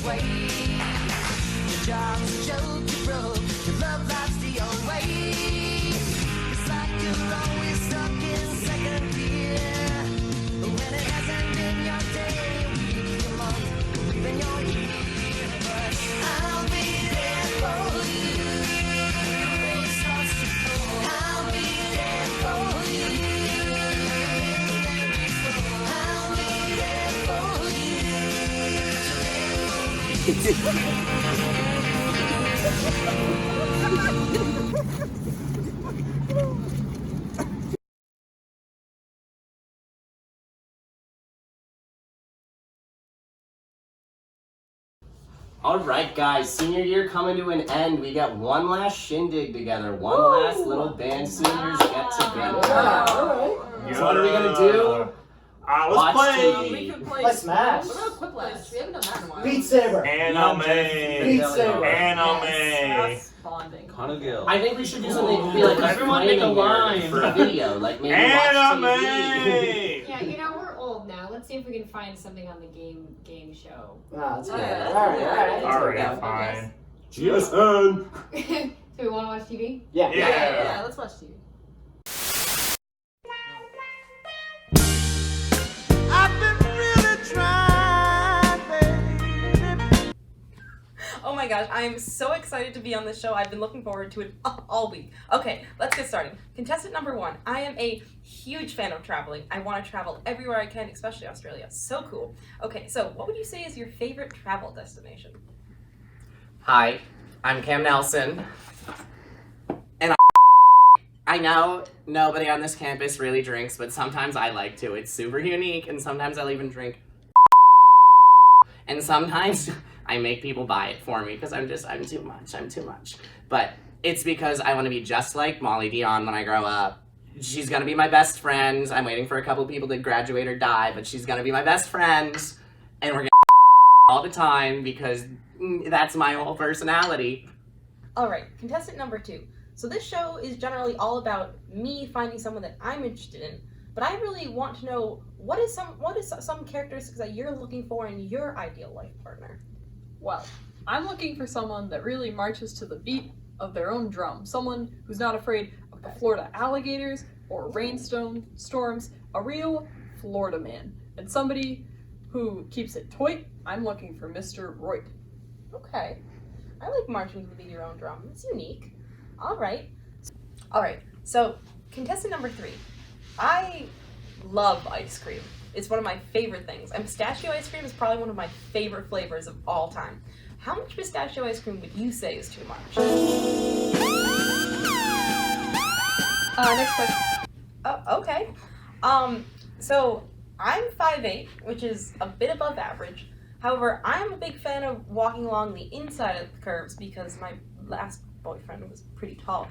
way. Your job's a joke, you broke, your love life's the old way. It's like you're always stuck in second gear. When it hasn't been your day, week, your month, or even your year. But I'll be there for you. Your race starts to fall. I'll be there for you. I'll be there for Alright guys, senior year coming to an end. We got one last shindig together. One last little band seniors get together. Alright. So what are we gonna do? Let's Watch play. TV. We can play Let's Smash. What about Quiplash? We haven't done that in a while. Beat Saber. Anime. Beat Saber. Anime. That's bonding. Conagil. I think we should do something be like Everyone make a line for a video, like maybe Anime. watch TV. Yeah, you know, we're old now. Let's see if we can find something on the game show. That's good. Yeah. Alright. Fine. GSN. So we want to watch TV? Yeah. Yeah, let's watch TV. I've been really trying, baby. Oh my gosh, I am so excited to be on this show. I've been looking forward to it all week. Okay, let's get started. Contestant number 1. I am a huge fan of traveling. I want to travel everywhere I can, especially Australia. So cool. Okay, so what would you say is your favorite travel destination? Hi, I'm Cam Nelson. And I know nobody on this campus really drinks, but sometimes I like to. It's super unique, and sometimes I'll even drink. And sometimes I make people buy it for me because I'm too much. But it's because I want to be just like Molly Dion when I grow up. She's gonna be my best friend. I'm waiting for a couple people to graduate or die, but she's gonna be my best friend. And we're gonna all the time because that's my whole personality. Alright, contestant number 2. So this show is generally all about me finding someone that I'm interested in, but I really want to know what is some characteristics that you're looking for in your ideal life partner? Well, I'm looking for someone that really marches to the beat of their own drum. Someone who's not afraid of the Florida alligators or storms, a real Florida man. And somebody who keeps it toit. I'm looking for Mr. Royd. Okay. I like marching to the beat of your own drum. It's unique. Alright, so contestant number 3. I love ice cream. It's one of my favorite things. And pistachio ice cream is probably one of my favorite flavors of all time. How much pistachio ice cream would you say is too much? Next question. Oh, okay. So I'm 5'8", which is a bit above average. However, I'm a big fan of walking along the inside of the curves because my last boyfriend was pretty tall.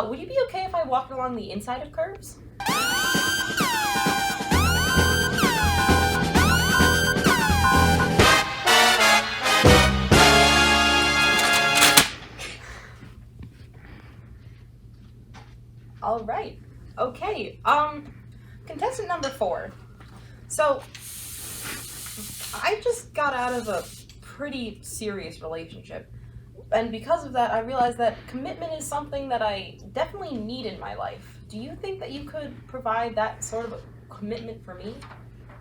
Would you be okay if I walked along the inside of curves? All right. Okay. Contestant number 4. So, I just got out of a pretty serious relationship. And because of that, I realized that commitment is something that I definitely need in my life. Do you think that you could provide that sort of a commitment for me?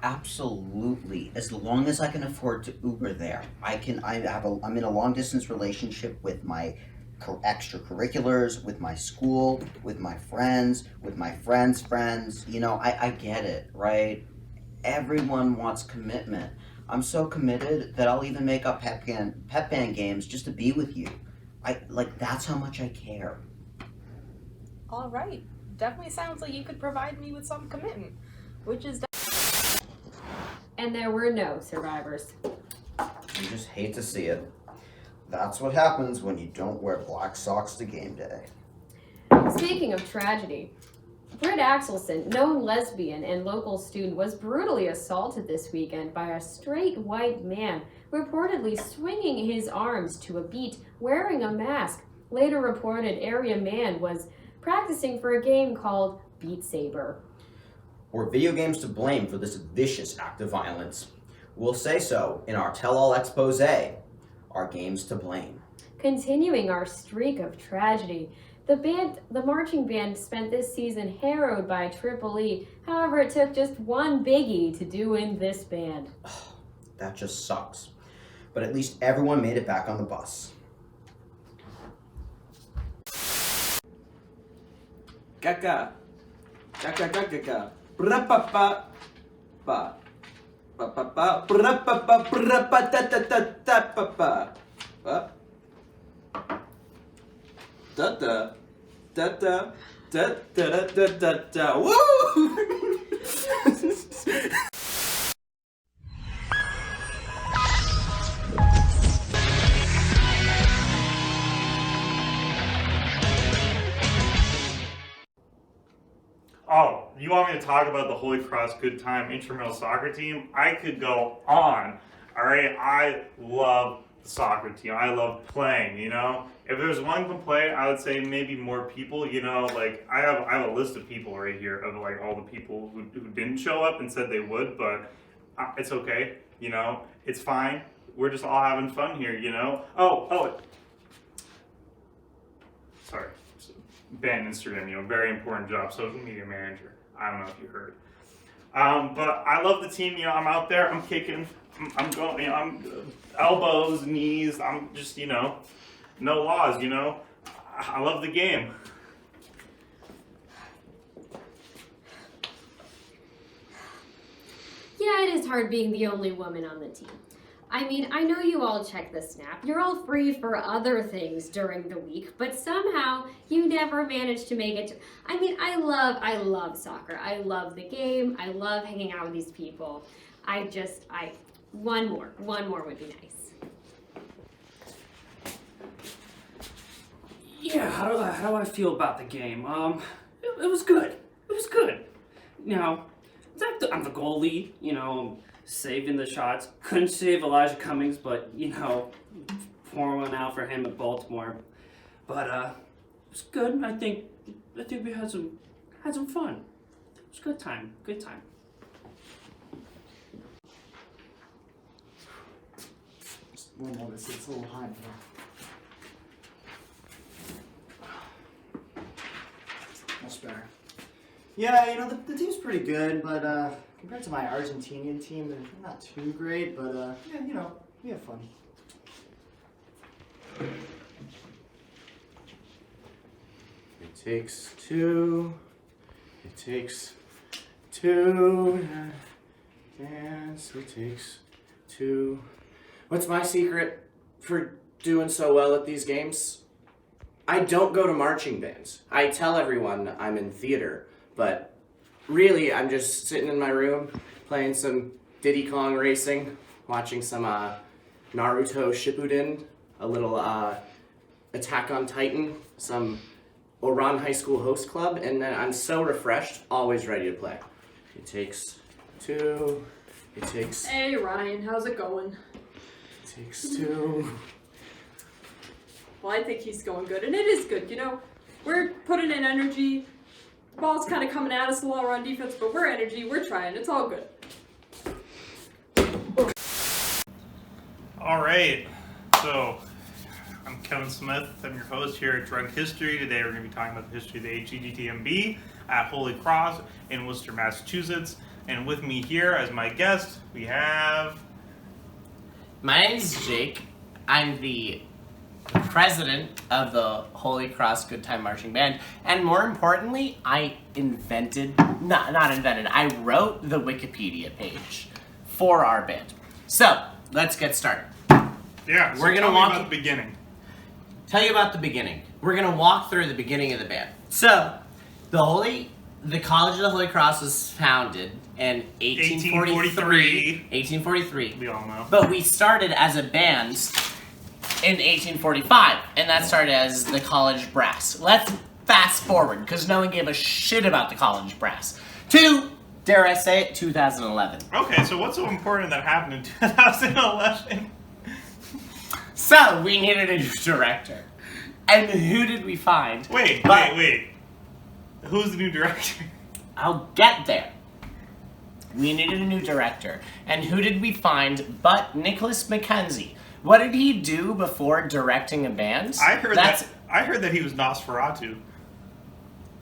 Absolutely. As long as I can afford to Uber there. I'm in a long distance relationship with my extracurriculars, with my school, with my friends, with my friends' friends. You know, I get it, right? Everyone wants commitment. I'm so committed that I'll even make up pep band games just to be with you. That's how much I care. All right. Definitely sounds like you could provide me with some commitment, which is And there were no survivors. You just hate to see it. That's what happens when you don't wear black socks to game day. Speaking of tragedy, Britt Axelson, known lesbian and local student, was brutally assaulted this weekend by a straight white man, reportedly swinging his arms to a beat, wearing a mask. Later reported area man was practicing for a game called Beat Saber. Were video games to blame for this vicious act of violence? We'll say so in our tell-all expose. our games to blame. Continuing our streak of tragedy, the marching band spent this season harrowed by Triple E. However, it took just one biggie to do in this band. That just sucks. But at least everyone made it back on the bus. Gaga. Gaga gaga gaga. Brapapa. Ba. Ba ba ba. Brapapa brapa da da da da pa pa. Ba. Da da. Da da. Da da da da da. Woo! Oh, you want me to talk about the Holy Cross Good Time intramural soccer team? I could go on. Alright, I love the soccer team. I love playing, you know? If there's one complaint, I would say maybe more people, you know, like I have a list of people right here of like all the people who didn't show up and said they would, but it's okay, you know? It's fine. We're just all having fun here, you know? Sorry. Band Instagram, you know, very important job, social media manager. I don't know if you heard. But I love the team, you know, I'm out there, I'm kicking, I'm going, you know, I'm elbows, knees, I'm just, you know, no laws, you know. I love the game. Yeah, it is hard being the only woman on the team. I mean, I know you all check the snap. You're all free for other things during the week, but somehow you never manage to make it to... I mean, I love soccer. I love the game. I love hanging out with these people. One more would be nice. Yeah, how do I feel about the game? It was good. It was good. You know, I'm the goalie, you know, saving the shots. Couldn't save Elijah Cummings, but, you know, pour one out for him at Baltimore. But, it was good. I think we had some fun. It was a good time. Good time. Just one moment, it's a little hot here. Much better. Yeah, you know, the team's pretty good, but compared to my Argentinian team, they're not too great, but yeah, you know, we have fun. It takes two. It takes two. Dance. It takes two. What's my secret for doing so well at these games? I don't go to marching bands. I tell everyone I'm in theater, but really I'm just sitting in my room playing some Diddy Kong Racing, watching some Naruto Shippuden, a little Attack on Titan, some Oran High School Host Club, and then I'm so refreshed, always ready to play. It takes two. It takes... Hey Ryan, how's it going? It takes two. Well, I think he's going good, and it is good, you know. We're putting in energy. The ball's kind of coming at us a little on defense, but we're trying. It's all good. All right, so I'm Kevin Smith. I'm your host here at Drunk History. Today we're going to be talking about the history of the HCGTMB at Holy Cross in Worcester, Massachusetts. And with me here as my guest, we have... My name's Jake. I'm the president of the Holy Cross Good Time Marching Band, and more importantly, I I wrote the Wikipedia page for our band. So, let's get started. Yeah, so We're gonna tell me walk- about the beginning. Tell you about the beginning. We're gonna walk through the beginning of the band. So, the College of the Holy Cross was founded in 1843. 1843. We all know. But we started as a band in 1845, and that started as the college brass. Let's fast forward, because no one gave a shit about the college brass, to, dare I say it, 2011. Okay, so what's so important that happened in 2011? So, we needed a new director. And who did we find? Wait. Who's the new director? I'll get there. We needed a new director. And who did we find but Nicholas Mackenzie? What did he do before directing a band? I heard that he was Nosferatu.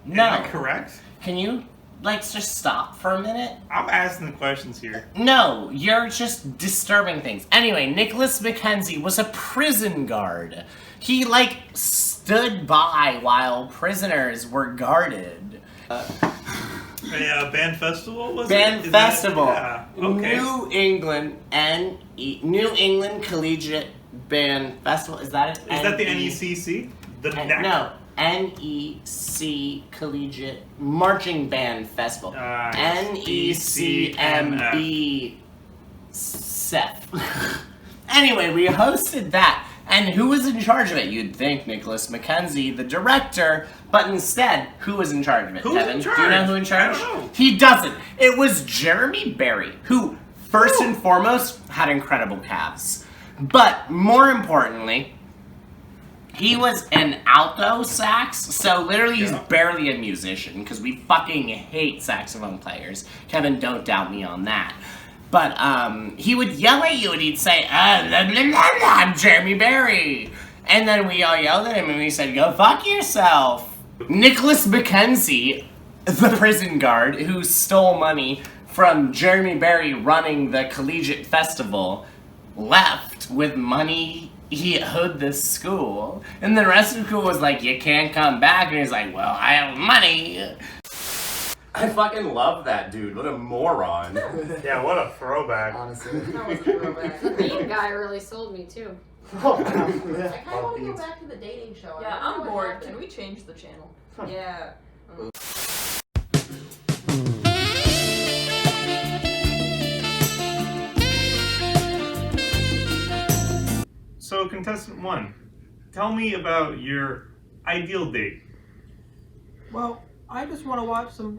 No. Is that correct? Can you, just stop for a minute? I'm asking the questions here. No, you're just disturbing things. Anyway, Nicholas Mackenzie was a prison guard. He, stood by while prisoners were guarded. A band festival was Band it? festival. Yeah. Okay. New England Collegiate Band Festival. Is that it? Is that the NECC? The NEC? No. NEC Collegiate Marching Band Festival. NECMB SEF. Anyway, we hosted that. And who was in charge of it? You'd think Nicholas Mackenzie, the director, but instead, who was in charge of it, Who's Kevin? in charge? Do you know who in charge? I don't know. He doesn't. It was Jeremy Berry, who, first and foremost, had incredible calves. But more importantly, he was an alto sax, so literally he's barely a musician, because we fucking hate saxophone players. Kevin, don't doubt me on that. But he would yell at you and he'd say, I'm Jeremy Berry. And then we all yelled at him and we said, go fuck yourself. Nicholas Mackenzie, the prison guard who stole money from Jeremy Berry running the collegiate festival, left with money he owed the school. And the rest of the school was like, you can't come back. And he's like, well, I have money. I fucking love that dude. What a moron. Yeah, what a throwback. Honestly. That was a throwback. The bean guy really sold me too. I kind of want to go back to the dating show. Yeah, I don't I'm know what bored. happened. Can we change the channel? Yeah. So, contestant 1, tell me about your ideal date. Well, I just want to watch some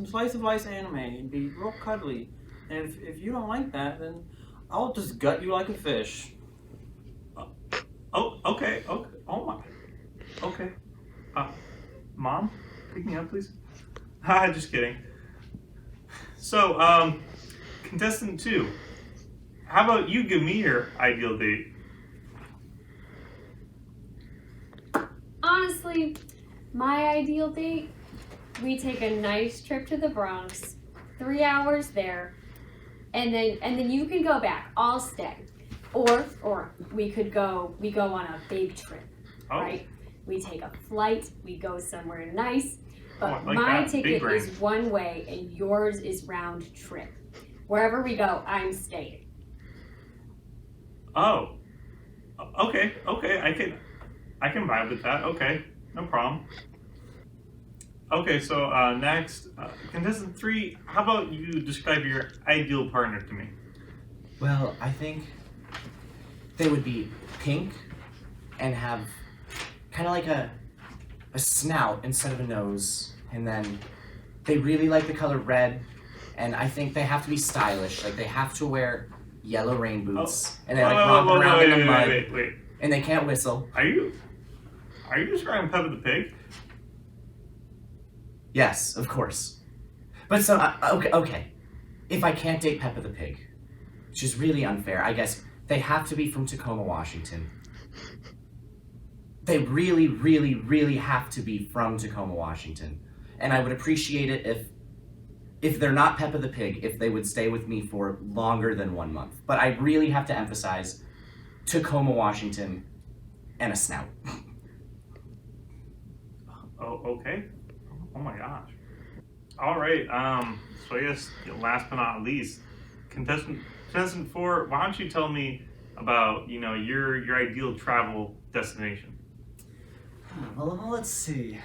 slice of life anime and be real cuddly. And if you don't like that, then I'll just gut you like a fish. Oh, okay. Oh my. Okay. Mom, pick me up, please. Just kidding. So, contestant 2, how about you give me your ideal date? Honestly, my ideal date, we take a nice trip to the Bronx, 3 hours there, and then you can go back. I'll stay. Or we go on a big trip, right? We take a flight, we go somewhere nice, but my ticket is one way and yours is round trip. Wherever we go, I'm staying. Oh. Okay. I can vibe with that. Okay. No problem. Okay, so next, contestant 3, how about you describe your ideal partner to me? Well, I think they would be pink and have kind of like a snout instead of a nose. And then they really like the color red. And I think they have to be stylish. Like, they have to wear yellow rain boots. And they romp around in the mud. Wait. And they can't whistle. Are you describing Peppa the Pig? Yes, of course. But so, okay. If I can't date Peppa the Pig, which is really unfair, I guess they have to be from Tacoma, Washington. They really, really, really have to be from Tacoma, Washington. And I would appreciate it if they're not Peppa the Pig, if they would stay with me for longer than 1 month. But I really have to emphasize Tacoma, Washington, and a snout. Oh, okay. Oh my gosh. All right. So I guess last but not least, contestant 4, why don't you tell me about your ideal travel destination? Well, let's see.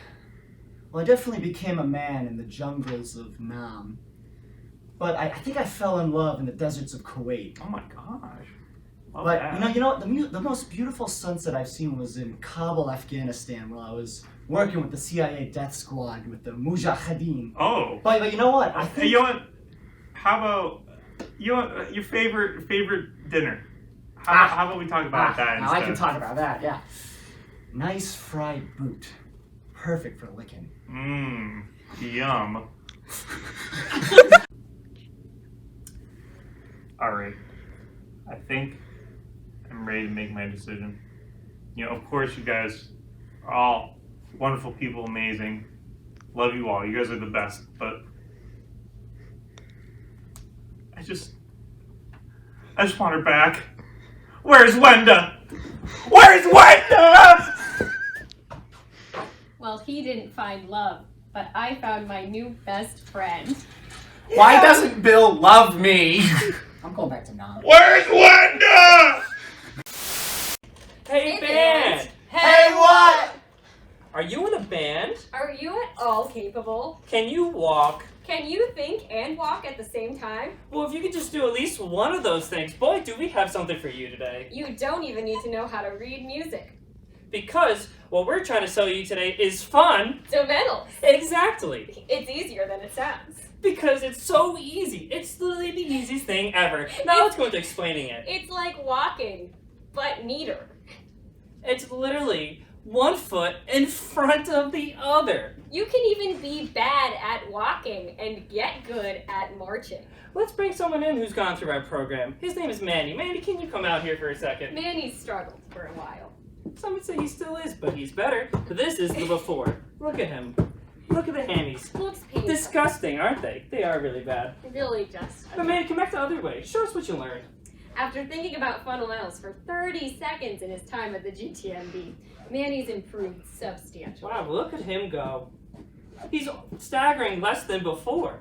Well, I definitely became a man in the jungles of Nam. But I think I fell in love in the deserts of Kuwait. Oh my gosh. Love But that. you know the most beautiful sunset I've seen was in Kabul, Afghanistan, where I was working with the CIA death squad with the Mujahideen. Oh. But you know what? I Hey, think you know what? How about your favorite dinner? How about we talk about that now instead? I can talk about that. Yeah, nice fried boot, perfect for licking. Mmm. Yum. All right. I think I'm ready to make my decision. You know, of course, you guys are all wonderful people, amazing. Love you all. You guys are the best. But I just want her back. Where's Wenda? Where's Wenda? Well, he didn't find love, but I found my new best friend. Why doesn't Bill love me? I'm going back to Nam. Where's Wenda? Hey, Hey, band! Hey, what? Are you in a band? Are you at all capable? Can you walk? Can you think and walk at the same time? Well, if you could just do at least one of those things, boy, do we have something for you today. You don't even need to know how to read music. Because what we're trying to sell you today is fun. Instrumentals. Exactly. It's easier than it sounds. Because it's so easy. It's literally the easiest thing ever. Now let's go into explaining it. It's like walking, but neater. It's literally one foot in front of the other. You can even be bad at walking and get good at marching. Let's bring someone in who's gone through our program. His name is Manny. Manny, can you come out here for a second? Manny's struggled for a while. Some would say he still is, but he's better. This is the before. Look at him. Look at the hammies. Looks painful. Disgusting, aren't they? They are really bad. Really just. But Manny, come back the other way. Show us what you learned. After thinking about fundamentals for 30 seconds in his time at the GTMB, Manny's improved substantially. Wow, look at him go. He's staggering less than before.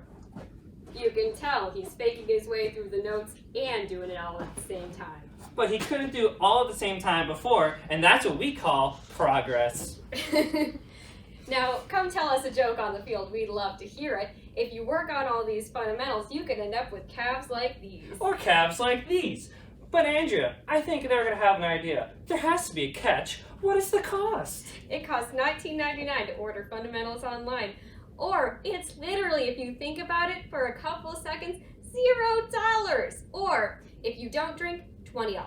You can tell he's faking his way through the notes and doing it all at the same time. But he couldn't do all at the same time before, and that's what we call progress. Now, come tell us a joke on the field. We'd love to hear it. If you work on all these fundamentals, you could end up with calves like these. Or calves like these. But Andrea, I think they're going to have an idea. There has to be a catch. What is the cost? It costs $19.99 to order fundamentals online. Or it's literally, if you think about it for a couple seconds, $0. Or if you don't drink, $20.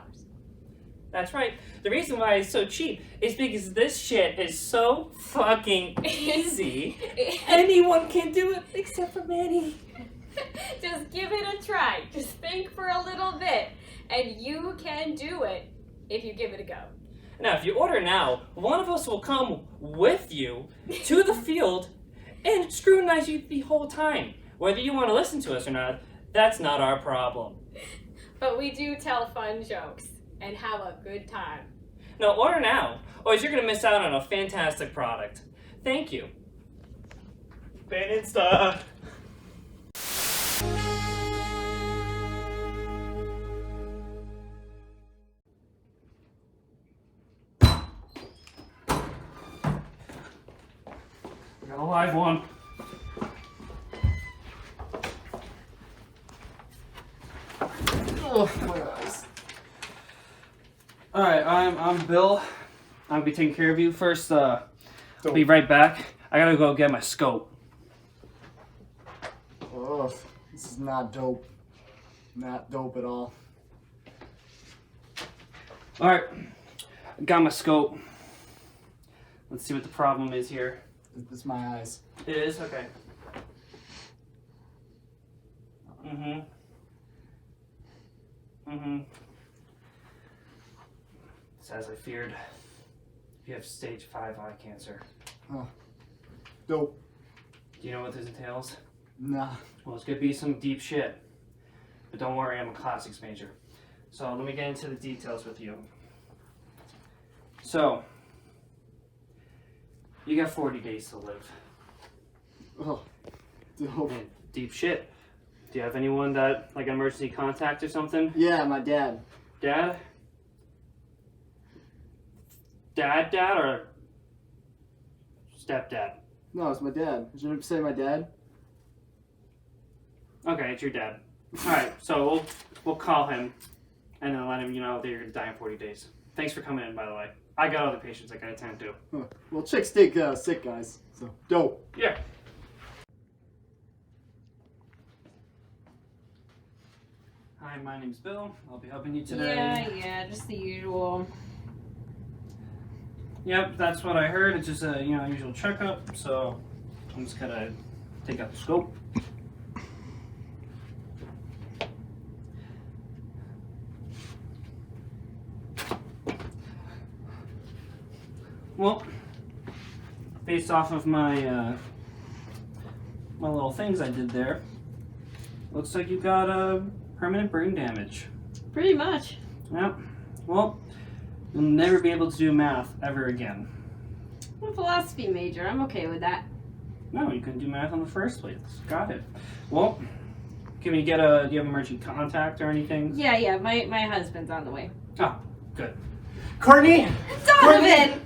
That's right. The reason why it's so cheap is because this shit is so fucking easy. Anyone can do it except for Manny. Just give it a try. Just think for a little bit. And you can do it if you give it a go. Now, if you order now, one of us will come with you to the field and scrutinize you the whole time. Whether you want to listen to us or not, that's not our problem. But we do tell fun jokes and have a good time. No, order now, or you're going to miss out on a fantastic product. Thank you. Band Insta. We got a live one. Oh, my eyes. Alright, I'm Bill. I'm gonna be taking care of you. First, I'll be right back. I gotta go get my scope. Ugh, this is not dope. Not dope at all. Alright, I got my scope. Let's see what the problem is here. It's my eyes. It is? Okay. It's as I feared. You have stage 5 eye cancer. Oh. Dope. Do you know what this entails? Nah. Well, it's gonna be some deep shit. But don't worry, I'm a classics major. So let me get into the details with you. So, you got 40 days to live. Oh. Dope. Man, deep shit. Do you have anyone that, like, emergency contact or something? Yeah, my dad. Dad? Dad, or stepdad? No, it's my dad. Did you say my dad? Okay, it's your dad. Alright, so we'll call him and then let him know that you're gonna die in 40 days. Thanks for coming in, by the way. I got other patients I gotta attend to. Huh. Well, chicks take sick guys, so dope. Yeah. Hi, my name's Bill. I'll be helping you today. Yeah, just the usual. Yep, that's what I heard. It's just a usual checkup. So I'm just gonna take out the scope. Well, based off of my my little things I did there, looks like you got permanent brain damage. Pretty much. Yep. Well, you'll never be able to do math ever again. I'm a philosophy major. I'm okay with that. No, you couldn't do math in the first place. Got it. Well, do you have emergency contact or anything? Yeah. My husband's on the way. Oh, good. Courtney, Donovan!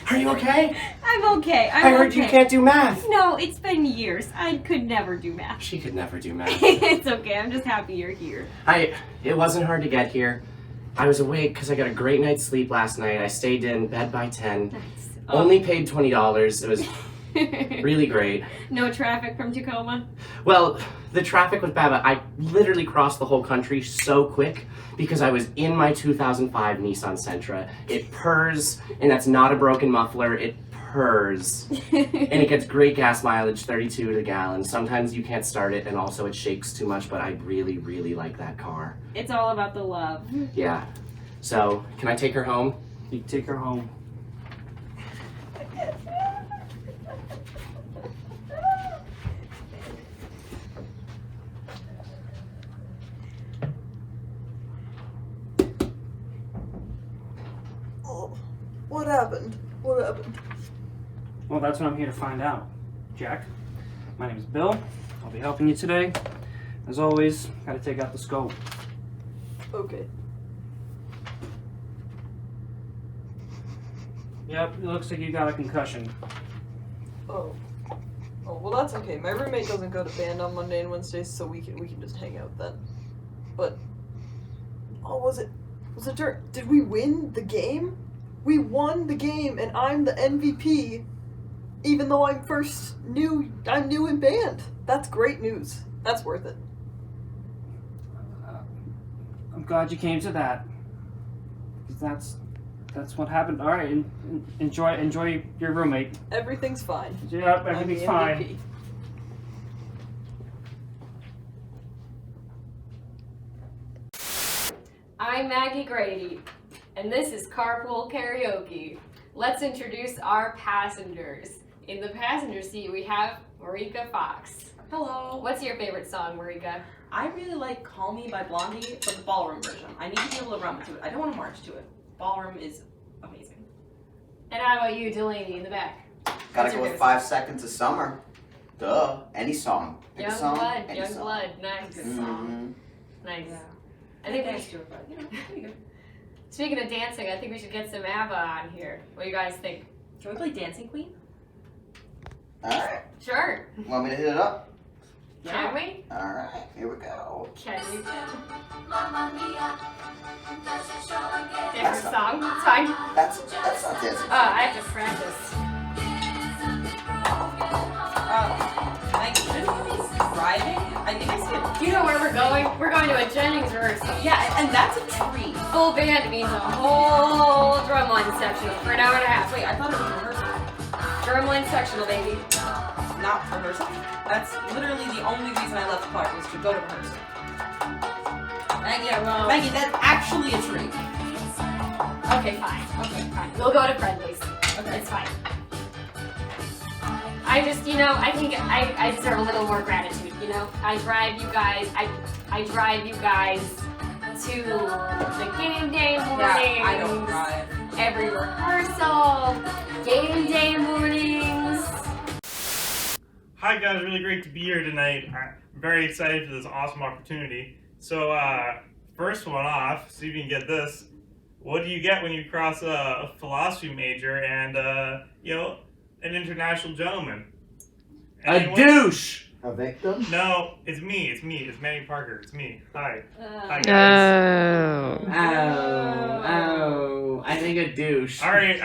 are you okay? I'm okay. I heard you can't do math. No, it's been years. I could never do math. She could never do math. It's okay. I'm just happy you're here. It wasn't hard to get here. I was awake because I got a great night's sleep last night. I stayed in bed by 10. Nice. Only paid $20. It was really great. No traffic from Tacoma? Well, the traffic was bad, but I literally crossed the whole country so quick because I was in my 2005 Nissan Sentra. It purrs, and that's not a broken muffler. It purrs. And it gets great gas mileage, 32 to the gallon. Sometimes you can't start it, and also it shakes too much, but I really, really like that car. It's all about the love. Yeah. So, can I take her home? You can take her home. What happened? What happened? Well, that's what I'm here to find out. Jack, my name is Bill. I'll be helping you today. As always, gotta take out the scope. Okay. Yep, it looks like you got a concussion. Oh. Oh, well that's okay. My roommate doesn't go to band on Monday and Wednesdays, so we can just hang out then. But was it did we win the game? We won the game and I'm the MVP even though I'm new in band. That's great news. That's worth it. I'm glad you came to that. 'Cause that's what happened. All right, enjoy your roommate. Everything's fine. Yep, everything's I'm the fine. MVP. I'm Maggie Grady, and this is Carpool Karaoke. Let's introduce our passengers. In the passenger seat, we have Marika Fox. Hello. What's your favorite song, Marika? I really like Call Me by Blondie, but the ballroom version. I need to be able to run to it. I don't want to march to it. Ballroom is amazing. And how about you, Delaney, in the back? Gotta What's go your with favorite 5 Seconds of Summer. Duh. Any song. Pick a Young song, Blood, any Young song. Blood, nice. Good song. Nice. Yeah. I think Thanks to it, but pretty good. speaking of dancing, I think we should get some ABBA on here. What do you guys think? Can we play Dancing Queen? Alright. Sure. Want me to hit it up? Can we? Alright, here we go. Can we? That's Different song? It's fine. That's not dancing. Oh, I have to practice. Like, shouldn't we be driving? I think I see Do you know where we're going? We're going to a Jennings rehearsal. Yeah, and that's a tree. Full band means a whole drumline sectional for an hour and a half. Wait, I thought it was rehearsal. Drumline sectional, baby. Not rehearsal? That's literally the only reason I left Clark was to go to rehearsal. Maggie, Maggie, that's actually a tree. Okay, fine. Okay, fine. We'll go to Friendly's. Okay. It's fine. I just, I think I deserve a little more gratitude, I drive you guys to the game day mornings. Yeah, I don't drive. Every rehearsal, game day mornings. Hi guys, really great to be here tonight. I'm very excited for this awesome opportunity. So, first one off, see if you can get this. What do you get when you cross a philosophy major and, an international gentleman? A douche! A victim? No, it's me. It's Manny Parker. It's me. Hi. Hi guys. Oh, I think a douche. All right.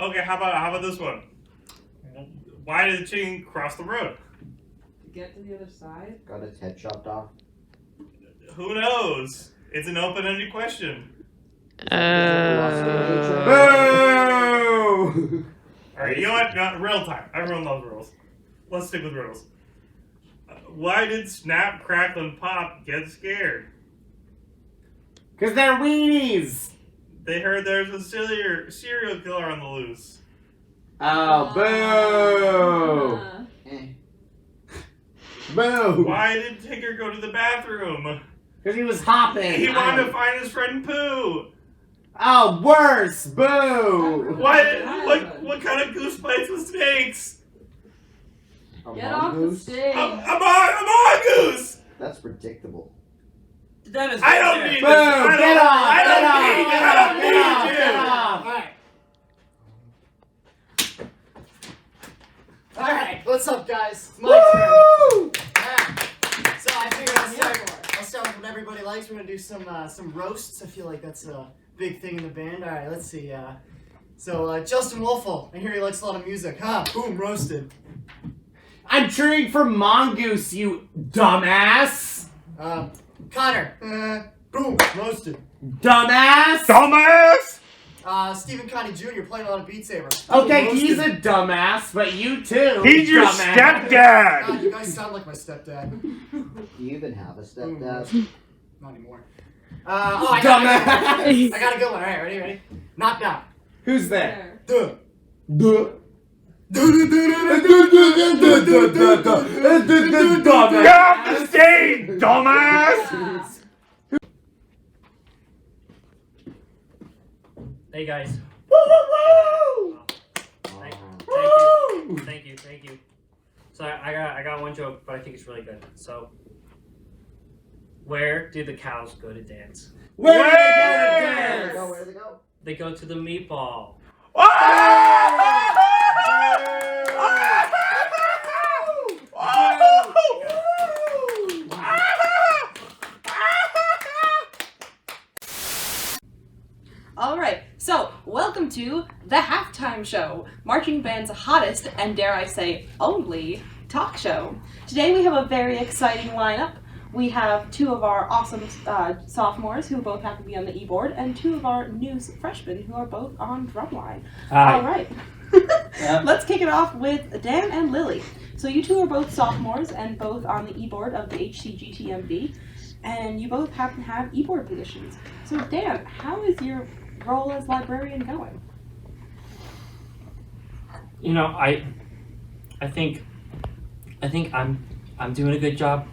Okay, how about this one? Why did the chicken cross the road? To get to the other side? Got its head chopped off. Who knows? It's an open-ended question. Boo! All right, you know what? No, real time. Everyone loves rules. Let's stick with rules. Why did Snap, Crackle, and Pop get scared? Because they're weenies! They heard there's a serial killer on the loose. Oh, boo! Boo! Why did Tigger go to the bathroom? Because he was hopping. He wanted to find his friend Pooh. Oh, worse! Boo! What kind of goose bites with snakes? Get off the stage. A mongoose! That's predictable. Dennis, I don't need Boo! this. Get off! I Get don't off! need Get it. I off! don't Get off! need Get you. off! Alright, what's up, guys? It's my turn. Alright. So I figured I'll start with what everybody likes. We're gonna do some roasts. I feel like that's a big thing in the band. Alright, let's see. So Justin Wolfel. I hear he likes a lot of music. Huh? Boom, roasted. I'm cheering for Mongoose, you dumbass! Connor. Boom, roasted. Dumbass! Dumbass! Stephen Connie Jr. playing a lot of Beat Saber. Okay, Roasted. he's a dumbass, but you too. He's your dumbass. stepdad! God, you guys sound like my stepdad. Do you even have a stepdad? Not anymore. I got a good one. Alright, ready? Knock knock. Who's there? Duh. Duh. Get off the stage, dumbass! Hey guys. Thank you. So I got one joke, but I think it's really good. So, where do the cows go to dance? Where Where? did they go to dance? Where did they go? They go to the meatball. Alright, so welcome to the halftime show, marching band's hottest and dare I say only talk show. Today we have a very exciting lineup. We have two of our awesome sophomores who both happen to be on the e-board and two of our new freshmen who are both on drumline. Alright, let's kick it off with Dan and Lily. So you two are both sophomores and both on the e-board of the HCGTMB, and you both happen to have e-board positions. So Dan, how is your role as librarian going? You know, I think I'm doing a good job.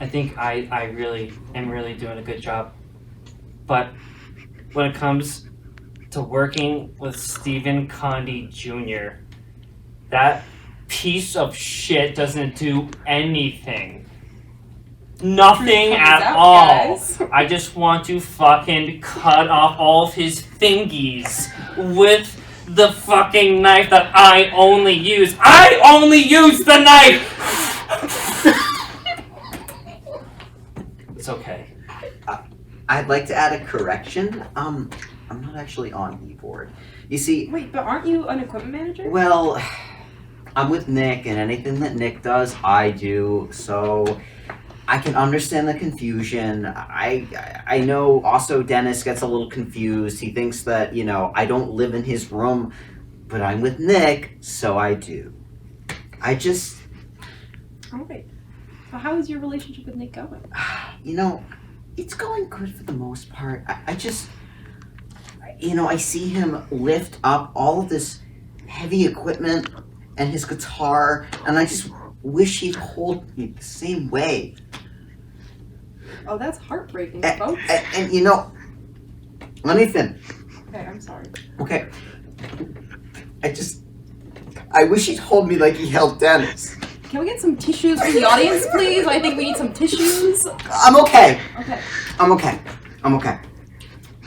I think I really am doing a good job. But when it comes to working with Stephen Condy Jr., that piece of shit doesn't do anything. Nothing at all. Guys. I just want to fucking cut off all of his fingies with the fucking knife that I only use. I only use the knife! It's okay. I'd like to add a correction. I'm not actually on e-board. You see, Wait, but aren't you an equipment manager? well, I'm with Nick, and anything that Nick does, I do. So I can understand the confusion. I know also Dennis gets a little confused. He thinks that, I don't live in his room, but I'm with Nick, so I do. Alright. So how is your relationship with Nick going? It's going good for the most part. I see him lift up all of this heavy equipment and his guitar, and I just wish he'd hold me the same way. Oh, that's heartbreaking, And, folks. let me finish. Okay, I'm sorry. Okay. I wish he'd hold me like he held Dennis. Can we get some tissues for the audience, please? I think we need some tissues. I'm okay. Okay. I'm okay.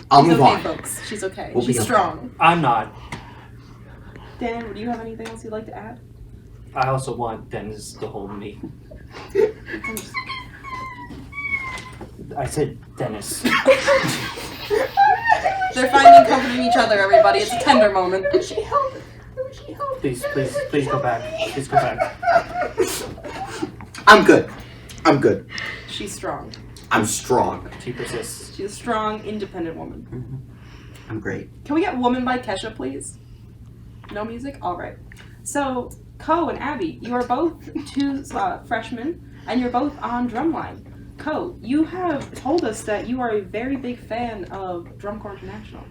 I'll She's move okay, on. folks. She's okay. We'll be She's okay. strong. I'm not. Dan, do you have anything else you'd like to add? I also want Dennis to hold me. I said Dennis. They're finding comfort in each other, everybody. It's a tender moment. Please go back. Please go back. I'm good. She's strong. I'm strong. She persists. She's a strong, independent woman. I'm great. Can we get Woman by Kesha, please? No music? Alright. So, Ko and Abby, you are both two freshmen, and you're both on drumline. Ko, you have told us that you are a very big fan of Drum Corps International.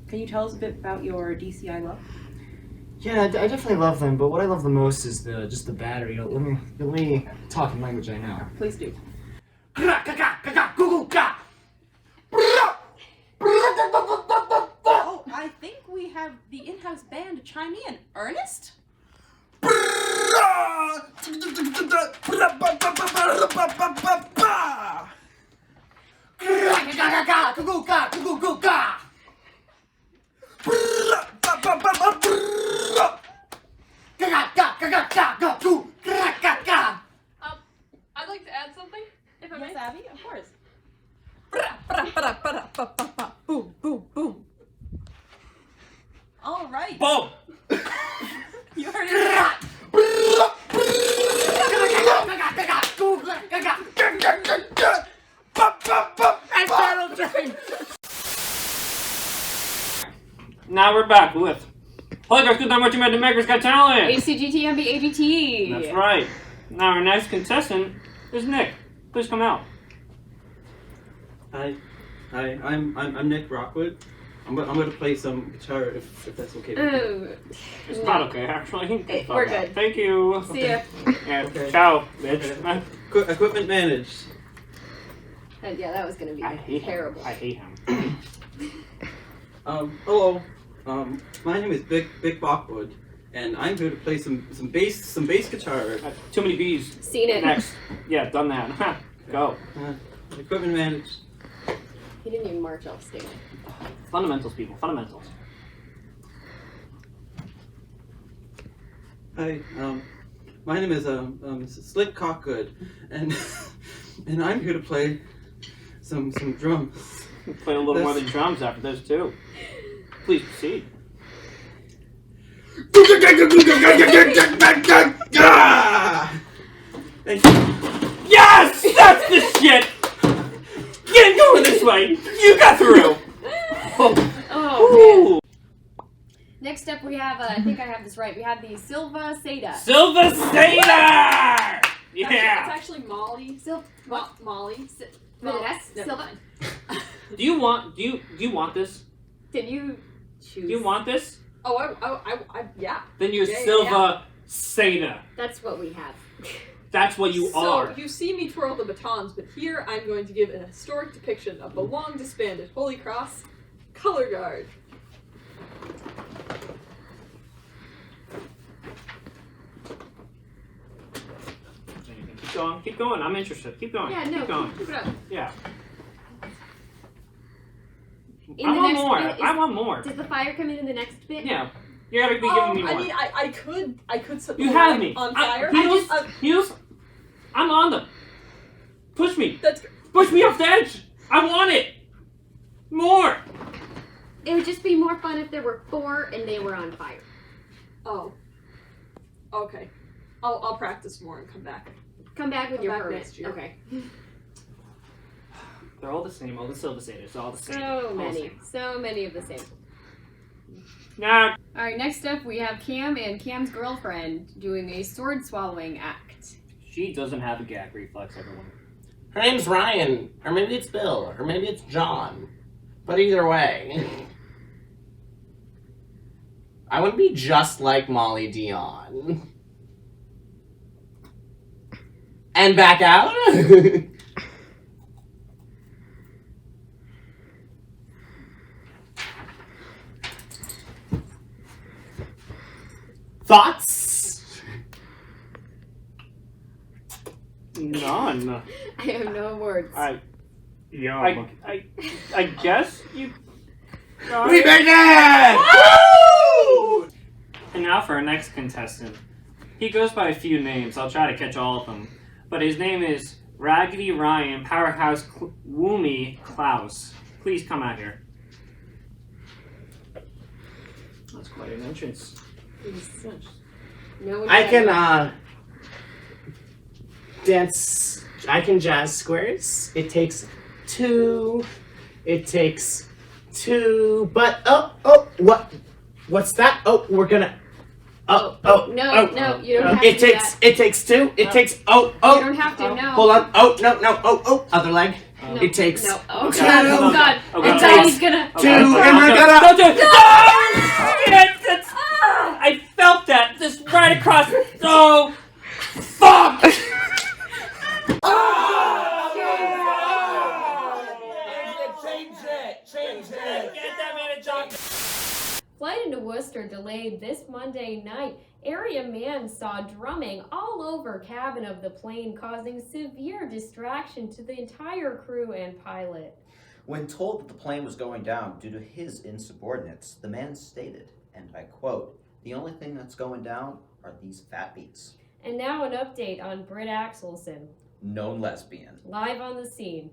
Can you tell us a bit about your DCI love? Yeah, I definitely love them, but what I love the most is just the battery. Let me talk in language I know. Please do. Oh, I think we have the in-house band chime in. Ernest? I'd like to add something, if I may. Yes, Abby, of course. Boom, boom, boom. All right. Boom! You heard it. Now we're back with Holy Cross Good Time Marching Band America's Got Talent! HCGTMB AGT. That's right. Now our next contestant is Nick. Please come out. Hi, I'm Nick Rockwood. I'm gonna play some guitar if that's okay with you. Ooh. It's not okay, actually. We're good. Thank you. See ya. Yeah, Okay. ciao, bitch. Equipment managed. Yeah, that was gonna be I hate terrible. him. I hate him. Hello. My name is Big Bockwood, and I'm here to play some bass guitar. Too many bees. Seen it. Next. Yeah, done that. Go. Equipment managed. He didn't even march off stage. Fundamentals, people. Fundamentals. Hi. My name is Slick Cockgood, and and I'm here to play some drums. Play a little more than drums after those two. Please proceed. Thank you. Yes! That's the shit! Get going this way! You got through! Oh, man. Next up, we have, I think I have this right, we have the Silva Seda. Silva Sater! It's Yeah! actually Molly. Molly. With an S? Never Silva? mind. Do you want this? Did you choose? Do you want this? Oh, yeah. Then you're Yeah, yeah, Silva Sater. That's what we have. That's what you are. So, you see me twirl the batons, but here I'm going to give an historic depiction of the long disbanded Holy Cross Color Guard. Keep going. I'm interested. Keep going. Yeah, no, keep going. keep it up. Yeah. In I the want next more. bit, I want more. Does the fire come in the next bit? Yeah. You gotta be giving me more. I mean, I could set the You have line me. on fire. Heels. I'm on them. Push me. That's Push me off the edge. I want it. More. It would just be more fun if there were 4 and they were on fire. Oh. Okay. I'll practice more and come back. Come back with Come your back permit. next year. Okay. They're all the same. All the Silva Saters. All the same. So All the many. same. So many of the same. Nah. Alright, next up we have Cam and Cam's girlfriend doing a sword swallowing act. She doesn't have a gag reflex, everyone. Her name's Ryan, or maybe it's Bill, or maybe it's John. But either way, I want to be just like Molly Dion. And back out? Thoughts? None. I have no words. I guess you. We made it! Woo! And now for our next contestant. He goes by a few names. I'll try to catch all of them. But his name is Raggedy Ryan Powerhouse Woomy Klaus. Please come out here. That's quite an entrance. No one I said can, dance. I can jazz squares. It takes 2. It takes 2. But, what's that? Oh, we're gonna. Oh, No, you don't have It to do takes, that. it takes two. It takes, You don't have to, no. Hold on. No. Other leg. No, It takes No. Oh, two. God. Oh, God. Oh, Oh, God. God. He's gonna... two, and we're gonna. Don't do it! No! That's, I felt that just right across. Oh, fuck! Change it. Get that man a job. Flight into Worcester delayed this Monday night. Area man saw drumming all over cabin of the plane, causing severe distraction to the entire crew and pilot. When told that the plane was going down due to his insubordinates, the man stated, and I quote, "The only thing that's going down are these fat beats." And now an update on Britt Axelson, Known lesbian. live on the scene.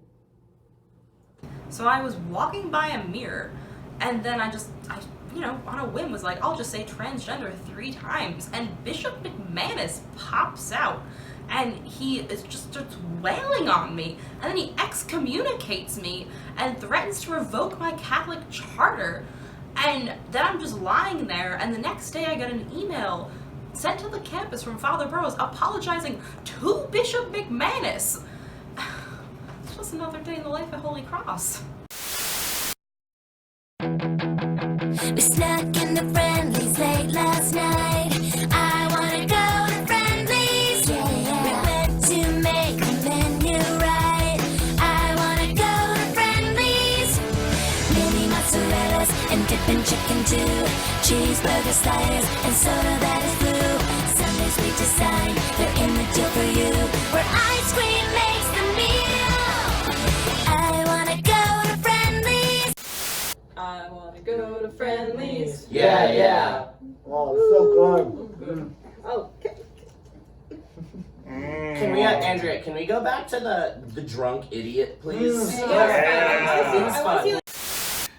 So I was walking by a mirror, and then I on a whim was like, I'll just say transgender 3 times, and Bishop McManus pops out, and he just starts wailing on me, and then he excommunicates me and threatens to revoke my Catholic charter, and then I'm just lying there, and the next day I get an email sent to the campus from Father Burroughs apologizing to Bishop McManus. It's just another day in the life of Holy Cross. We snuck into Friendly's late last night. I wanna go to Friendly's. Yeah. We went to make the menu right. I wanna go to Friendly's. Mini mozzarellas and dipping chicken too. Cheeseburger sliders and soda that is blue. Sundays we decide they're in the deal for you. Where ice cream makes the meal. I wanna go to Friendly's. I wanna go to Friendly's. Yeah. Oh, it's so good. Okay. Can we, Andrea? Can we go back to the drunk idiot, please? Yeah.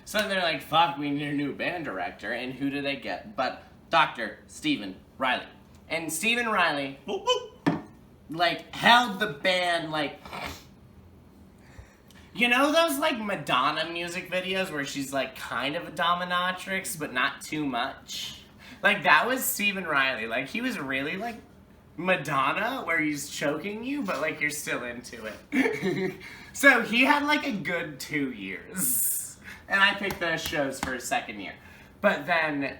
So they're like, fuck, we need a new band director, and who do they get? But Dr. Stephen Riley. And Stephen Riley, like, held the band, like, you know those, like, Madonna music videos where she's, like, kind of a dominatrix, but not too much? Like, that was Stephen Riley. Like, he was really, like, Madonna, where he's choking you, but, like, you're still into it. So he had, like, a good 2 years. And I picked those shows for his second year. But then,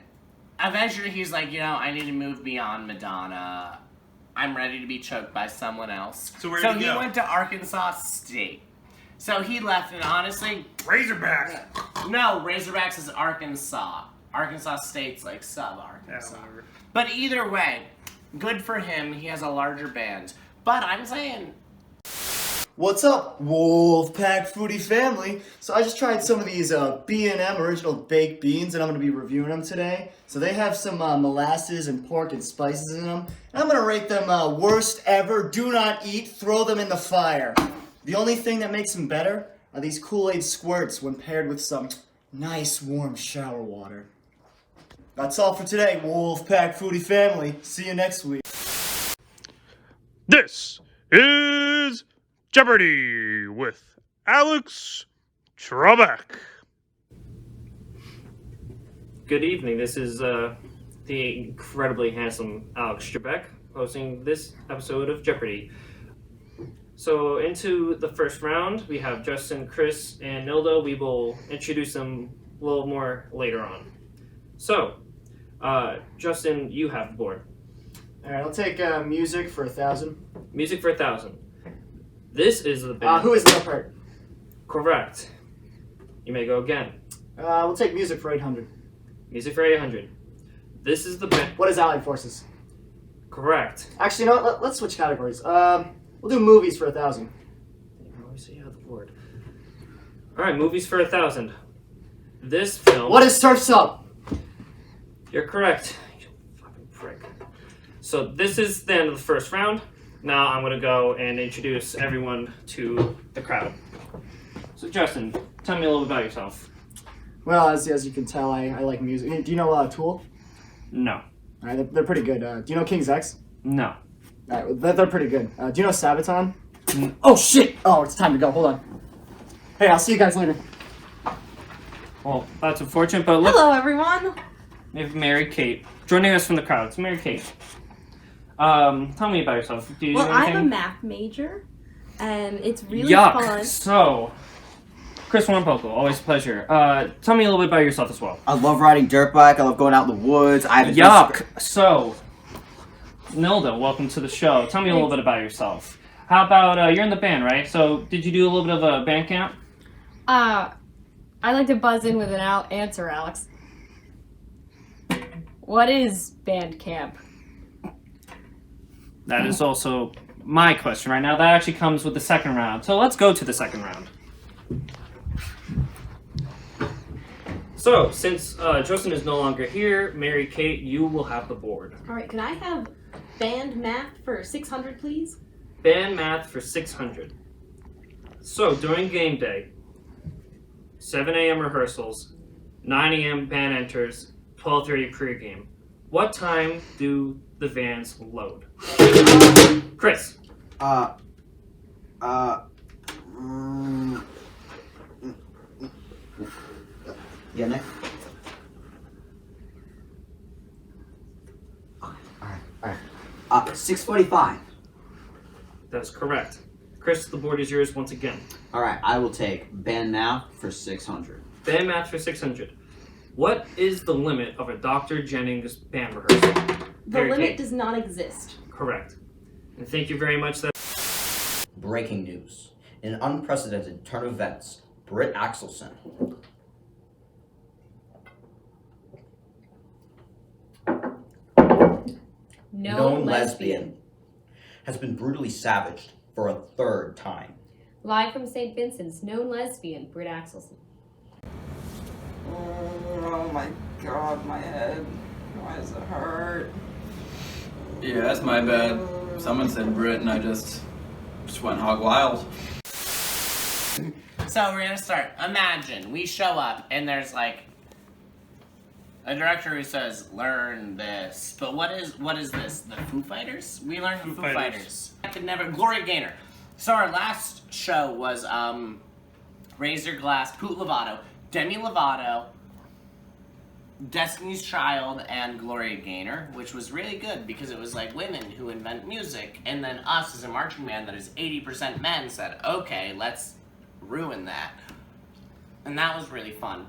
eventually he's like, you know, I need to move beyond Madonna. I'm ready to be choked by someone else. So where did he go? Went to Arkansas State. So he left, and honestly... Razorbacks! No, Razorbacks is Arkansas. Arkansas State's like sub-Arkansas. Yeah, whatever. But either way, good for him. He has a larger band. But I'm saying... What's up, Wolfpack Foodie family? So I just tried some of these B&M original baked beans, and I'm going to be reviewing them today. So they have some molasses and pork and spices in them. And I'm going to rate them worst ever, do not eat, throw them in the fire. The only thing that makes them better are these Kool-Aid squirts when paired with some nice warm shower water. That's all for today, Wolfpack Foodie family. See you next week. This is Jeopardy with Alex Trebek. Good evening. This is the incredibly handsome Alex Trebek hosting this episode of Jeopardy. So into the first round, we have Justin, Chris, and Nilda. We will introduce them a little more later on. So, Justin, you have the board. Alright, I'll take music for 1,000. Music for 1,000. This is the band. Who is the part? Correct. You may go again. We'll take music for 800. Music for 800. This is the band. What is Allied Forces? Correct. Actually, you know what? Let's switch categories. We'll do movies for 1,000. So you have the board. Alright, movies for 1,000. This film... What is Surf's Up? You're correct. You fucking prick. So this is the end of the first round. Now I'm going to go and introduce everyone to the crowd. So Justin, tell me a little bit about yourself. Well, as you can tell, I like music. Do you know Tool? No. Alright, they're pretty good. Do you know King's X? No. Alright, they're pretty good. Do you know Sabaton? Oh shit! Oh, it's time to go. Hold on. Hey, I'll see you guys later. Well, that's unfortunate, but look... Hello, everyone. We have Mary Kate joining us from the crowd. It's Mary Kate. Tell me about yourself. Do you do Well, I'm a anything? math major, and it's really Yuck. fun. So, Chris Warmpoko, always a pleasure. Tell me a little bit about yourself as well. I love riding dirt bike. I love going out in the woods. I have Yuck. So, Nilda, welcome to the show. Tell me a little bit about yourself. How about you're in the band, right? So, did you do a little bit of a band camp? I like to buzz in with an answer, Alex. What is band camp? That is also my question right now. That actually comes with the second round. So let's go to the second round. So, since Justin is no longer here, Mary Kate, you will have the board. All right, can I have band math for 600, please? Band math for 600. So, during game day, 7 a.m. rehearsals, 9 a.m. band enters, 12:30 pregame. What time do the vans load? Chris. Yeah, Nick? Alright. 6:45. That is correct. Chris, the board is yours once again. Alright, I will take band math for 600. Band math for 600. What is the limit of a Dr. Jennings band rehearsal? The Mary limit Kate. does not exist. Correct. And thank you very much. Breaking news. In an unprecedented turn of events, Britt Axelson, known lesbian, has been brutally savaged for a third time. Live from St. Vincent's, known lesbian, Britt Axelson. Oh my god, my head. Why does it hurt? Yeah, that's my bad. Someone said Brit and I just went hog wild. So we're gonna start. Imagine we show up and there's like a director who says, "Learn this." But what is this? The Foo Fighters? We learned the Foo Fighters. I could never. Gloria Gaynor. So our last show was Razor Glass, Poot Lovato, Demi Lovato, Destiny's Child, and Gloria Gaynor, which was really good because it was like women who invent music, and then us as a marching band that is 80% men said, "Okay, let's ruin that," and that was really fun.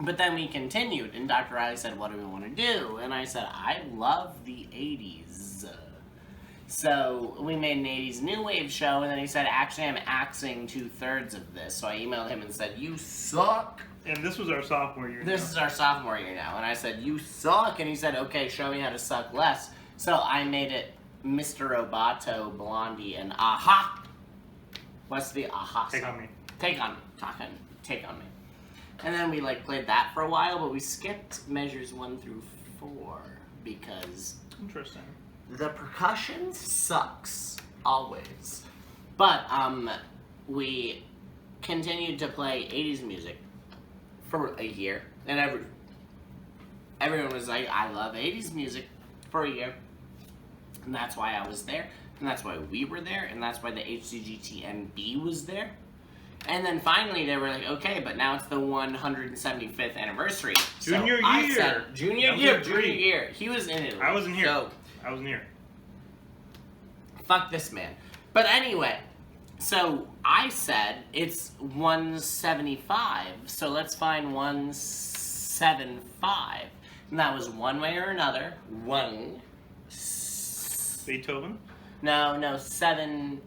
But then we continued, and Dr. Riley said, "What do we want to do?" And I said, "I love the 80s." So we made an 80s new wave show, and then he said, "Actually, I'm axing 2/3 of this." So I emailed him and said, "You suck." And this was our sophomore year. This is our sophomore year now. And I said, "You suck." And he said, "Okay, show me how to suck less." So I made it Mr. Roboto, Blondie, and Aha. What's the Aha song? Take on me. Take on me. Take on me. And then we like played that for a while, but we skipped measures 1 through 4 because Interesting. the percussion sucks always. But we continued to play 80s music for a year, and everyone was like, "I love 80s music," for a year, and that's why I was there, and that's why we were there, and that's why the HCGTMB was there. And then finally they were like, "Okay, but now it's the 175th anniversary." Junior so I year. said, junior year. He was in it. I wasn't here. So, I wasn't here. fuck this man. But anyway, so I said it's 175, so let's find 175. And that was one way or another. Beethoven? No, seven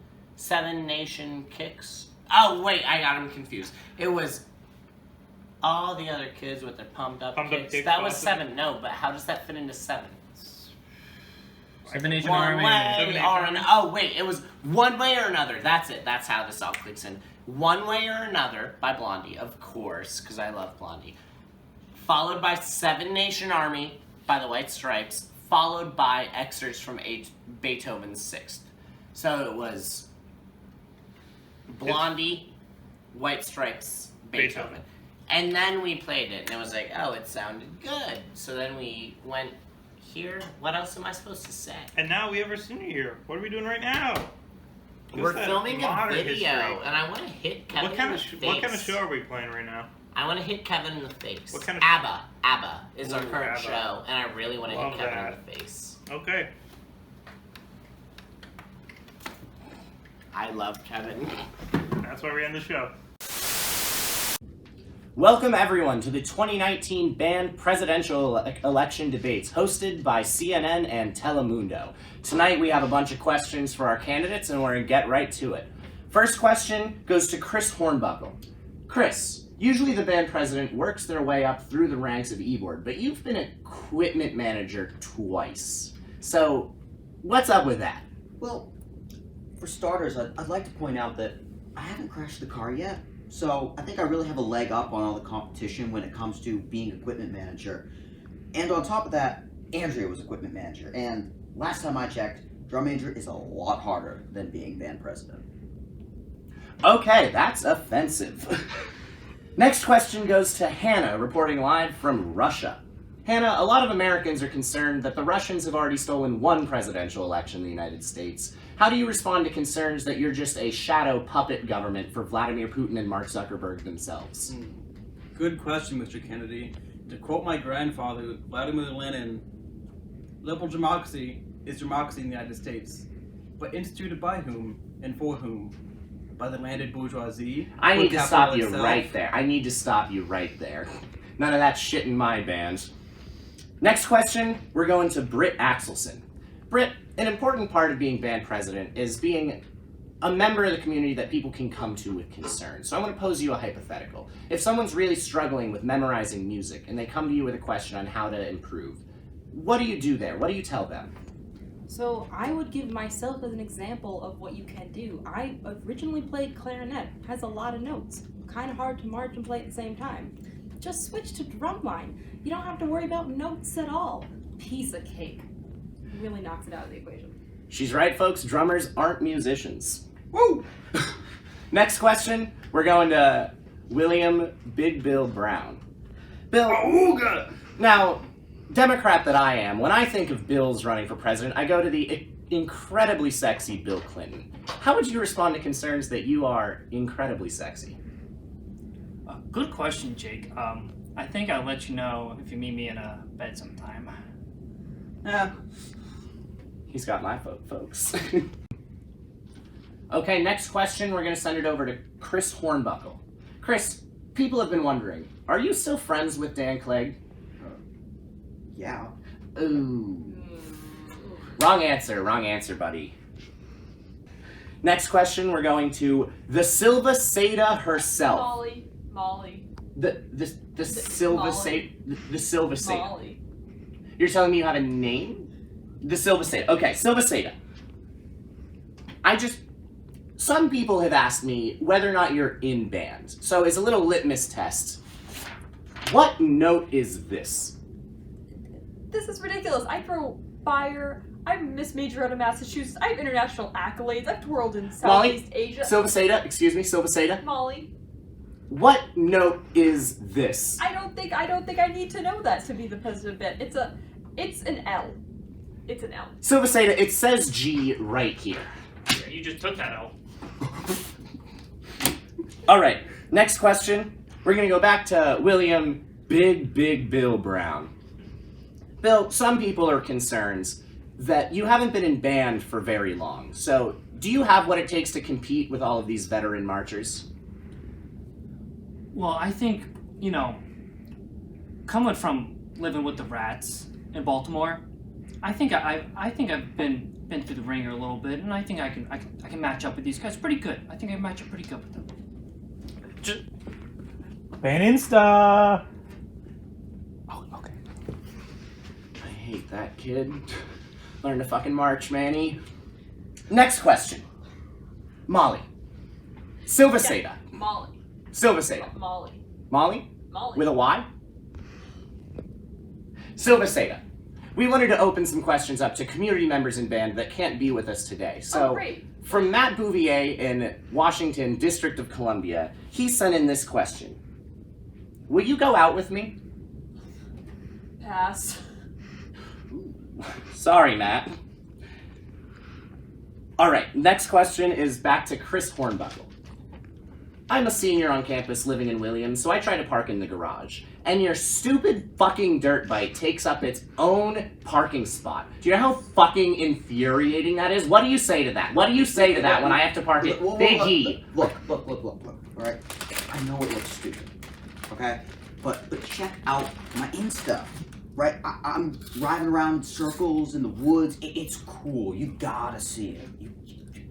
nation kicks. Oh, wait, I got him confused. It was all the other kids with their pumped up kicks. That was awesome. 7. No, but how does that fit into 7? 7 Nation One Army. way or another. Oh, wait, it was One Way or Another. That's it. That's how this all clicks in. One Way or Another by Blondie, of course, because I love Blondie. Followed by 7 Nation Army by the White Stripes. Followed by excerpts from Beethoven's Sixth. So it was Blondie, White Stripes, Beethoven. And then we played it, and it was like, oh, it sounded good. So then we went here. What else am I supposed to say? And now we have our senior year. What are we doing right now? We're Just that filming a modern video, history. and I want to hit Kevin What kind in of the face. what kind of show are we playing right now? I want to hit Kevin in the face. What kind of- ABBA is our Ooh, current ABBA. show, and I really want to hit Love Kevin that. in the face. Okay. I love Kevin. That's why we end the show. Welcome everyone to the 2019 band presidential election debates hosted by CNN and Telemundo. Tonight we have a bunch of questions for our candidates and we're going to get right to it. First question goes to Chris Hornbuckle. Chris, usually the band president works their way up through the ranks of e-board, but you've been equipment manager twice. So what's up with that? Well, for starters, I'd like to point out that I haven't crashed the car yet. So I think I really have a leg up on all the competition when it comes to being equipment manager. And on top of that, Andrea was equipment manager. And last time I checked, drum major is a lot harder than being band president. Okay, that's offensive. Next question goes to Hannah, reporting live from Russia. Hannah, a lot of Americans are concerned that the Russians have already stolen one presidential election in the United States. How do you respond to concerns that you're just a shadow puppet government for Vladimir Putin and Mark Zuckerberg themselves? Good question, Mr. Kennedy. To quote my grandfather, Vladimir Lenin, liberal democracy is democracy in the United States. But instituted by whom and for whom? By the landed bourgeoisie? I need For to stop capital you itself? right there. I need to stop you right there. None of that shit in my band. Next question, we're going to Britt Axelson. Britt, an important part of being band president is being a member of the community that people can come to with concerns. So I want to pose you a hypothetical. If someone's really struggling with memorizing music and they come to you with a question on how to improve, what do you do there? What do you tell them? So I would give myself as an example of what you can do. I originally played clarinet, has a lot of notes, kind of hard to march and play at the same time. Just switch to drumline. You don't have to worry about notes at all. Piece of cake. Really knocks it out of the equation. She's right, folks. Drummers aren't musicians. Woo! Next question, we're going to William Big Bill Brown. Bill, now, Democrat that I am, when I think of Bills running for president, I go to the incredibly sexy Bill Clinton. How would you respond to concerns that you are incredibly sexy? Good question, Jake. I think I'll let you know if you meet me in a bed sometime. He's got my vote, folks. Okay, next question, we're going to send it over to Chris Hornbuckle. Chris, people have been wondering, are you still friends with Dan Clegg? Yeah. Ooh. Wrong answer, buddy. Next question, we're going to the Silva Seda herself. Molly. The Silva Seda. The Silva Seda. Molly. You're telling me you have a name? The Silva Seda. Okay, Silva Seda. Some people have asked me whether or not you're in band. So as a little litmus test, what note is this? This is ridiculous. I throw fire. I'm Miss Major out of Massachusetts. I have international accolades. I've twirled in Southeast Asia. Silva Seda, excuse me, Silva Seda. Molly. What note is this? I don't think I need to know that to be the president bit. It's an L. It's an L. Silva Seda, it says G right here. Yeah, you just took that out. All right, next question. We're gonna go back to William Big Bill Brown. Bill, some people are concerned that you haven't been in band for very long. So, do you have what it takes to compete with all of these veteran marchers? Well, I think, coming from living with the Rats in Baltimore, I think I've been through the ringer a little bit, and I think I can match up with these guys pretty good. I think I match up pretty good with them. Ban Insta. Oh, okay. I hate that kid. Learn to fucking march, Manny. Next question. Molly. Silva Seda. Molly. Silva Seda. Molly. Molly? Molly. With a Y? Silva Seda. We wanted to open some questions up to community members in band that can't be with us today. So, great. from Matt Bouvier in Washington, District of Columbia, he sent in this question. Will you go out with me? Pass. Sorry, Matt. All right, next question is back to Chris Hornbuckle. I'm a senior on campus living in Williams, so I try to park in the garage. And your stupid fucking dirt bike takes up its own parking spot. Do you know how fucking infuriating that is? What do you say to that? What do you say to that when I have to park it? Biggie. Look, alright? I know it looks stupid, okay? But check out my Insta, right? I'm driving around in circles in the woods. It's cool. You gotta see it. You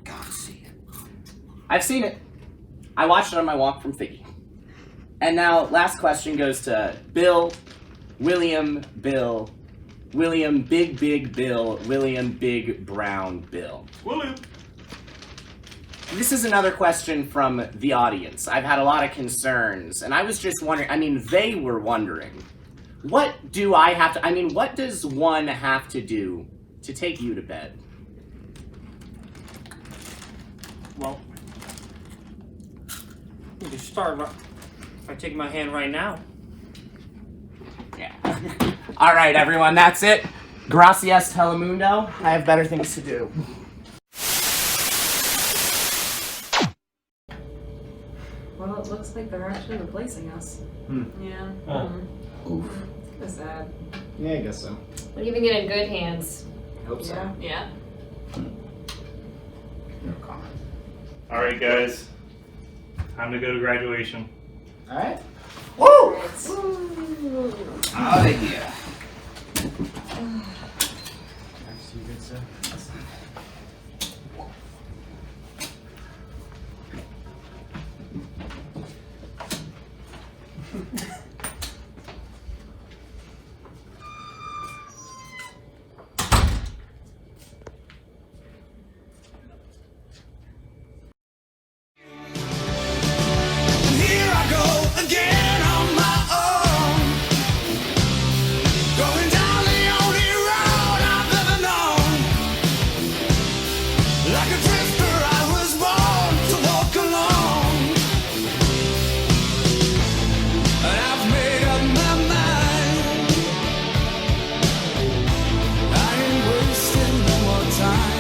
gotta see it. I've seen it. I watched it on my walk from Figgy. And now, last question goes to Bill, William, Bill, William, Big Bill, William, Big Brown Bill. William. This is another question from the audience. I've had a lot of concerns, and I was just wondering, they were wondering, what does one have to do to take you to bed? Well, we can start if I take my hand right now. Yeah. All right, everyone, that's it. Gracias, Telemundo. I have better things to do. Well, it looks like they're actually replacing us. Yeah. Oof. That's sad. Yeah, I guess so. But even get in good hands. Hope so. Yeah. No comment. Alright, guys. Time to go to graduation. Alright. Woo! Out of here. Here I go again on my own, going down the only road I've ever known. Like a drifter, I was born to walk alone, and I've made up my mind. I ain't wasting no more time.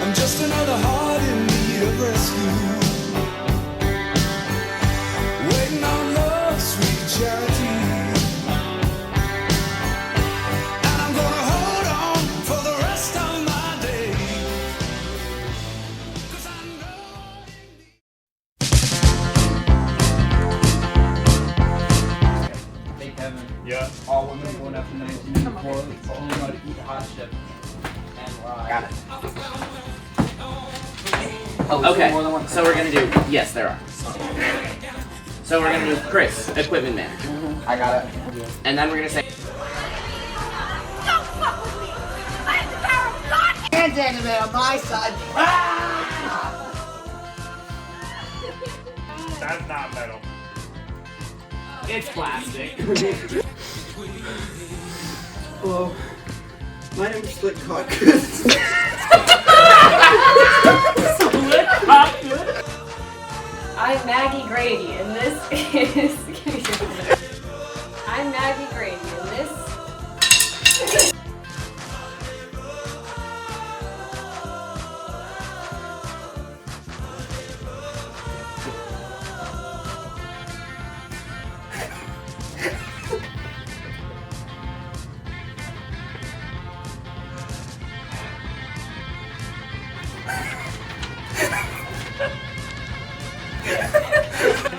I'm just another heart in need of rescue, waiting on love's sweet charity. And I'm gonna hold on for the rest of my days, 'cause I know Hey Kevin, Yeah. all women born after 1994 are only allowed to eat hot chip and rye. Got it. Oh, Okay, more than one. so we're gonna do, yes, there are. So we're gonna do Chris, equipment manager. I got it. And then we're gonna say, Hands anime on my side. That's not metal. it's plastic. Hello, my name is Slick Cock. I'm Maggie Grady, and this is. I'm Maggie Grady, and this.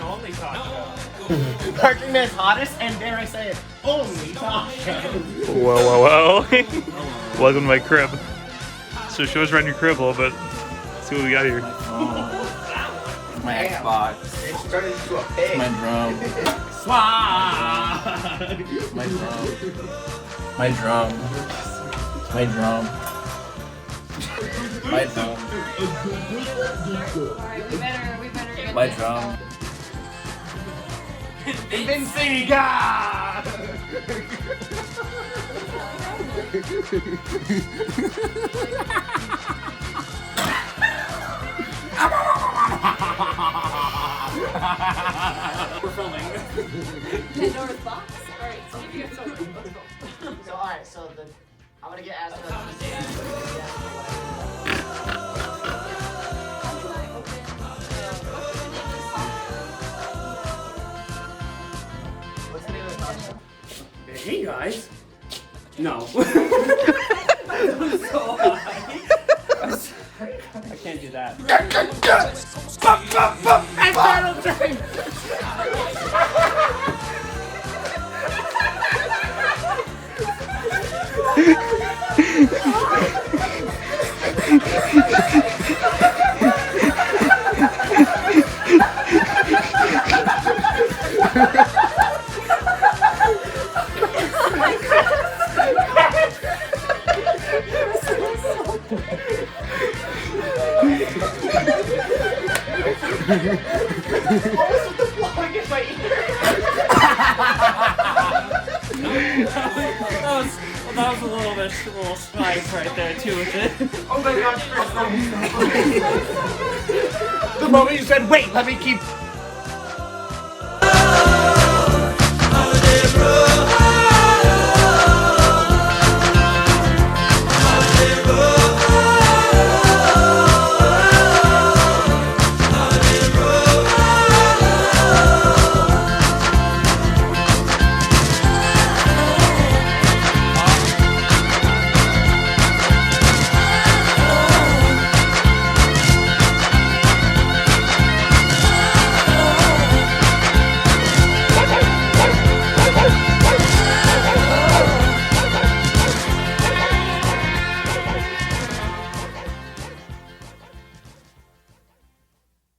Only talk about. Parking Man's hottest, and dare I say it, only talk show. Whoa. Welcome to my crib. So show us around your crib a little bit. See what we got here. My Xbox. It's turned into a pig. My drum. Swag! My drum. My drum. My drum. My drum. Alright, we better get My this. drum. Invinciga! We're filming. Pandora's box? Alright, so you get something. Let's go. So, alright, so I'm gonna get asked about How can I open Spice? No. I'm so high. I'm sorry. I can't do that. That was a little spice right there too with it. Oh my gosh, Chris. The moment you said, wait, let me keep